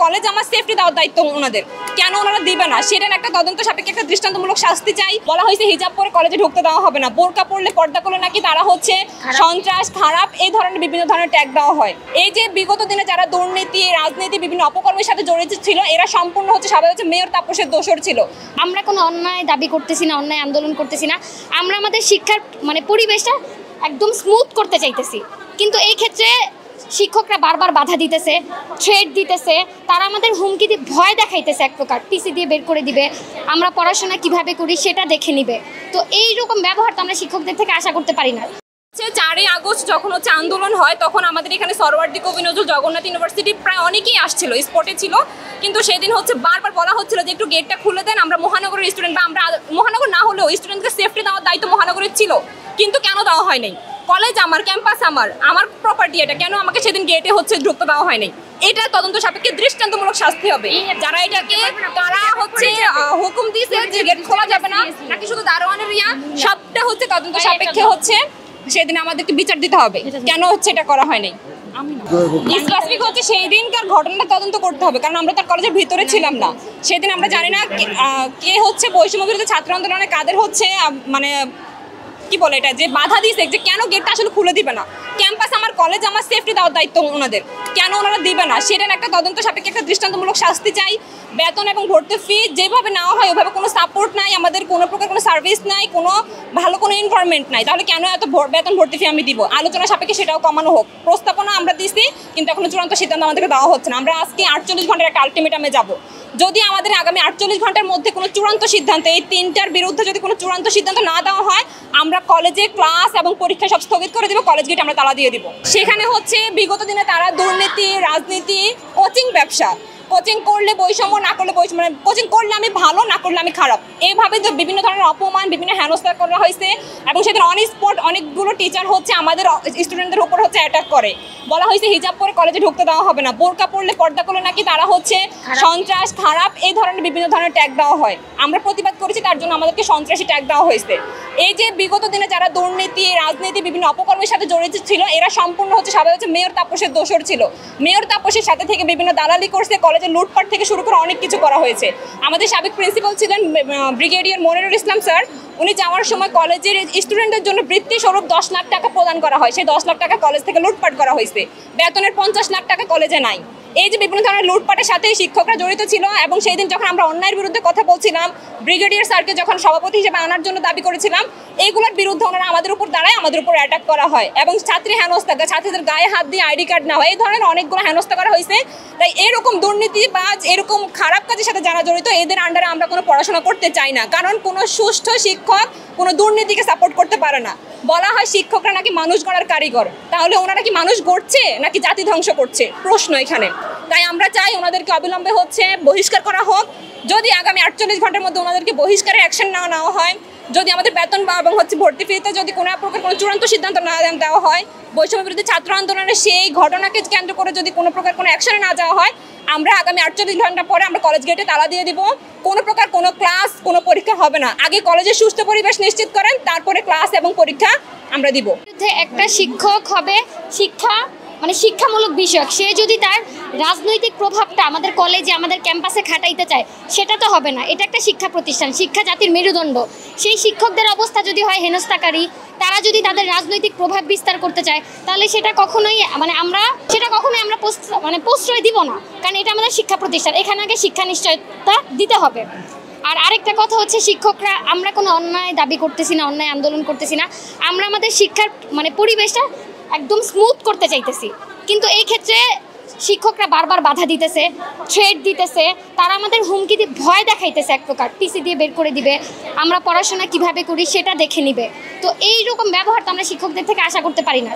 College আমার safety দেওয়ার দায়িত্ব ওনাদের, কেন ওনারা দিবে না সেটার একটা তদন্ত সাপেক্ষে একটা দৃষ্টান্তমূলক শাস্তি চাই। বলা হয়েছে হিজাব পরে কলেজে ঢুকতে দেওয়া হবে না, বোরকা পরলে পর্দা করলে নাকি তারা হচ্ছে সন্ত্রাস, খারাপ, এই ধরনের বিভিন্ন ধরনের ট্যাগ দেওয়া হয়। এই যে বিগত দিনে যারা দুর্নীতি, রাজনীতি, বিভিন্ন অপকর্মের সাথে জড়িত ছিল, এরা সম্পূর্ণ হচ্ছে সবাই হচ্ছে মেয়র তাপসের দোষর ছিল। আমরা কোনো অন্যায় দাবি করতেছি না, অন্যায় আন্দোলন করতেছি না, আমরা আমাদের শিক্ষার পরিবেশটা একদম স্মুথ করতে চাইতেছি। কিন্তু এই ক্ষেত্রে শিক্ষকরা বারবার বাধা দিতেছে, থ্রেট দিতেছে, তারা আমাদের হুমকি দিয়ে ভয় দেখাইতেছে, এক প্রকার টিসি দিয়ে বের করে দিবে, আমরা পড়াশোনা কিভাবে করি সেটা দেখে নিবে। তো এইরকম ব্যবহার তো আমরা শিক্ষকদের থেকে আশা করতে পারি না। 4ই আগস্ট যখন হচ্ছে আন্দোলন হয়, তখন আমাদের এখানে সরওয়ার্দী কবি নজরুল জগন্নাথ ইউনিভার্সিটি প্রায় অনেকেই আসছিল, স্পটে ছিল। কিন্তু সেদিন হচ্ছে বারবার বলা হচ্ছিল যে একটু গেটটা খুলে দেন, আমরা মহানগরের স্টুডেন্ট, বা আমরা মহানগর না হলেও স্টুডেন্টকে সেফটি দেওয়ার দায়িত্ব মহানগরের ছিল, কিন্তু কেন দেওয়া হয় নাই? কলেজ আমার, ক্যাম্পাস আমার প্রপার্টি, এটা কেন আমাকে সেদিন গেটে হচ্ছে ঢুকতে দেওয়া হয় নাই? এটা তদন্ত সাপেক্ষে দৃষ্টান্তমূলক শাস্তি হবে। যারা এটাকে তারা হচ্ছে হুকুম দিয়েছে যে গেট খোলা যাবে না, নাকি শুধু দারোয়ানের সবটা হচ্ছে তদন্ত সাপেক্ষে হচ্ছে সেদিন আমাদেরকে বিচার দিতে হবে, কেন হচ্ছে এটা করা হয় নাই। স্পেসিফিক হচ্ছে সেই দিনকার ঘটনাটা তদন্ত করতে হবে, কারণ আমরা তার কলেজের ভিতরে ছিলাম না সেদিন। আমরা জানি না কে হচ্ছে বৈষম্য বিরোধী ছাত্র আন্দোলনে কাদের হচ্ছে মানে কি বলে এটা, যে বাধা দিয়েছে যে কেন গেটটা আসলে খুলে দিবে না। ক্যাম্পাস আমার, কলেজ আমার, সেফটি দেওয়ার দায়িত্ব ওনাদের, কেন ওনারা দিবে না সেটার একটা তদন্ত সাপেক্ষে একটা দৃষ্টান্তমূলক শাস্তি চাই। বেতন এবং ভর্তি ফি যেভাবে নেওয়া হয় ওইভাবে কোনো সাপোর্ট নাই, আমাদের কোনো প্রকার কোনো সার্ভিস নাই, কোনো ভালো কোনো এনভায়রনমেন্ট নাই, তাহলে কেন এত বেতন ভর্তি ফি আমি দিব? আলোচনা সাপেক্ষে সেটাও কমানো হোক। প্রস্তাবনা আমরা দিচ্ছি, কিন্তু এখনো চূড়ান্ত সিদ্ধান্ত আমাদেরকে দেওয়া হচ্ছে না। আমরা আজকে 48 ঘন্টার একটা আলটিমেটামে যাব। যদি আমাদের আগামী 48 ঘন্টার মধ্যে কোনো চূড়ান্ত সিদ্ধান্ত, এই 3টার বিরুদ্ধে যদি কোনো চূড়ান্ত সিদ্ধান্ত না দেওয়া হয়, আমরা কলেজে ক্লাস এবং পরীক্ষা সব স্থগিত করে দিব, কলেজ গেট আমরা তালা দিয়ে দিব। সেখানে হচ্ছে বিগত দিনে তারা দুর্নীতি, রাজনীতি, কোচিং ব্যবসা, কোচিং করলে বৈষম্য, না করলে বৈষম্য, মানে কোচিং করলে আমি ভালো, না করলে আমি খারাপ, এইভাবে তো বিভিন্ন ধরনের অপমান, বিভিন্ন হেনস্থা করা হয়েছে। এবং সেদিন অন স্পট অনেকগুলো টিচার হচ্ছে আমাদের স্টুডেন্টদের উপর হচ্ছে অ্যাটাক করে। বলা হয়েছে হিজাব পরে কলেজে ঢুকতে দেওয়া হবে না, বোরকা পরলে পর্দা করলে নাকি তারা হচ্ছে সন্ত্রাস, খারাপ, এই ধরনের বিভিন্ন ধরনের ট্যাগ দেওয়া হয়। আমরা প্রতিবাদ করেছি, তার জন্য আমাদেরকে সন্ত্রাসী ট্যাগ দেওয়া হয়েছে। এই যে বিগত দিনে যারা দুর্নীতি, রাজনীতি, বিভিন্ন অপকর্মের সাথে জড়িত ছিল, এরা সম্পূর্ণ হচ্ছে সবাই হচ্ছে মেয়র তাপসের দোষর ছিল। মেয়র তাপসের সাথে থেকে বিভিন্ন দালালি করছে, কলেজে লুটপাট থেকে শুরু করে অনেক কিছু করা হয়েছে। আমাদের সাবেক প্রিন্সিপাল ছিলেন ব্রিগেডিয়ার মনিরুল ইসলাম স্যার, উনি যাওয়ার সময় কলেজের স্টুডেন্টদের জন্য বৃত্তি স্বরূপ 10 লাখ টাকা প্রদান করা হয়, সেই 10 লাখ টাকা কলেজ থেকে লুটপাট করা হয়েছে। বেতনের 50 লাখ টাকা কলেজে নাই। এই যে বিভিন্ন ধরনের লুটপাটের সাথে শিক্ষকরা জড়িত ছিল। এবং সেই দিন যখন আমরা অন্যায়ের বিরুদ্ধে কথা বলছিলাম, ব্রিগেডিয়ার স্যারকে যখন সভাপতি হিসেবে আনার জন্য দাবি করেছিলাম, এইগুলোর বিরুদ্ধে ওনারা আমাদের উপর দাঁড়ায়, আমাদের উপর অ্যাটাক করা হয়। এবং ছাত্রী হেনস্থা, ছাত্রীদের গায়ে হাত দিয়ে আইডি কার্ড নেওয়া, এই ধরনের অনেকগুলো হেনস্থা করা হয়েছে। তাই এরকম দুর্নীতিবাজ, এরকম খারাপ কাজের সাথে যারা জড়িত, এদের আন্ডারে আমরা কোনো পড়াশোনা করতে চাই না। কারণ কোনো সুষ্ঠু শিক্ষক কোনো দুর্নীতিকে সাপোর্ট করতে পারে না। বলা হয় শিক্ষকরা নাকি মানুষ গড়ার কারিগর, তাহলে ওনারা কি মানুষ গড়ছে নাকি জাতি ধ্বংস করছে, প্রশ্ন এখানে। তাই আমরা চাই ওনাদেরকে অবিলম্বে হচ্ছে বহিষ্কার করা হোক। যদি আগামী 48 ঘন্টার মধ্যে ওনাদেরকে বহিষ্কারের অ্যাকশন না নেওয়া হয়, যদি আমাদের বেতন বা এবং হচ্ছে ভর্তি ফিতে যদি কোনো প্রকার কোনো চূড়ান্ত সিদ্ধান্ত না দেওয়া হয়, বৈষম্য বিরোধী ছাত্র আন্দোলনের সেই ঘটনাকে কেন্দ্র করে যদি কোনো প্রকার কোনো অ্যাকশনে না যাওয়া হয়, আমরা আগামী 48 ঘন্টা পরে আমরা কলেজ গেটে তালা দিয়ে দিব। কোনো প্রকার কোনো ক্লাস, কোনো পরীক্ষা হবে না। আগে কলেজের সুস্থ পরিবেশ নিশ্চিত করেন, তারপরে ক্লাস এবং পরীক্ষা আমরা দিব। একটা শিক্ষক হবে শিক্ষামূলক বিষয়ক, সে যদি তার রাজনৈতিক প্রভাবটা আমাদের কলেজে, আমাদের ক্যাম্পাসে খাটাইতে চায়, সেটা তো হবে না। এটা একটা শিক্ষা প্রতিষ্ঠান, শিক্ষা জাতির মেরুদণ্ড। সেই শিক্ষকদের অবস্থা যদি হয় হেনস্থাকারী, তারা যদি তাদের রাজনৈতিক প্রভাব বিস্তার করতে চায়, তাহলে সেটা কখনোই আমরা প্রশ্রয় দিব না। কারণ এটা আমাদের শিক্ষা প্রতিষ্ঠান, এখানে আগে শিক্ষা নিশ্চয়তা দিতে হবে। আর আরেকটা কথা হচ্ছে, শিক্ষকরা, আমরা কোনো অন্যায় দাবি করতেছি না, অন্যায় আন্দোলন করতেছি না, আমরা আমাদের শিক্ষার পরিবেশটা একদম স্মুথ করতে চাইতেছি। কিন্তু এই ক্ষেত্রে শিক্ষকরা বারবার বাধা দিতেছে, থ্রেট দিতেছে, তারা আমাদের হুমকি দিয়ে ভয় দেখাইতেছে, এক প্রকার টিসি দিয়ে বের করে দিবে, আমরা পড়াশোনা কিভাবে করি সেটা দেখে নিবে। তো এইরকম ব্যবহার তো আমরা শিক্ষকদের থেকে আশা করতে পারি না।